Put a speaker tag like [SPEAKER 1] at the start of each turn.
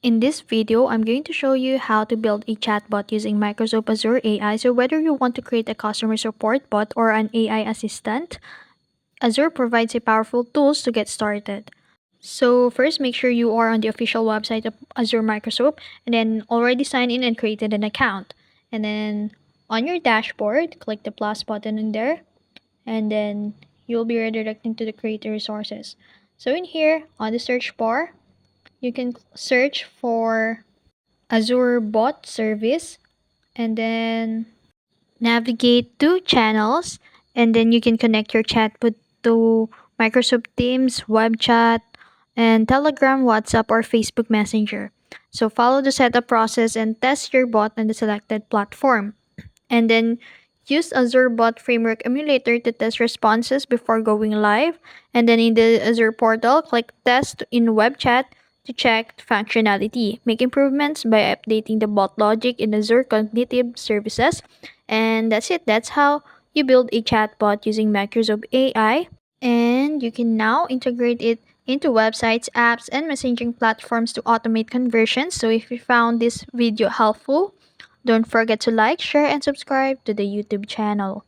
[SPEAKER 1] In this video, I'm going to show you how to build a chatbot using Microsoft Azure AI. So whether you want to create a customer support bot or an AI assistant, Azure provides a powerful tools to get started. So first, make sure you are on the official website of Azure Microsoft and then already signed in and created an account. And then on your dashboard, click the plus button in there and then you'll be redirecting to the creator resources. So in here, on the search bar, you can search for Azure bot service and then navigate to channels and then you can connect your chatbot to Microsoft Teams, web chat, and Telegram, WhatsApp, or Facebook Messenger. So follow the setup process and test your bot on the selected platform. And then use Azure Bot Framework Emulator to test responses before going live. And then in the Azure portal, click Test in Web Chat to check functionality. Make improvements by updating the bot logic in Azure Cognitive Services. And that's it. That's how you build a chatbot using Microsoft AI. And you can now integrate it into websites, apps, and messaging platforms to automate conversions. So if you found this video helpful, don't forget to like, share, and subscribe to the YouTube channel.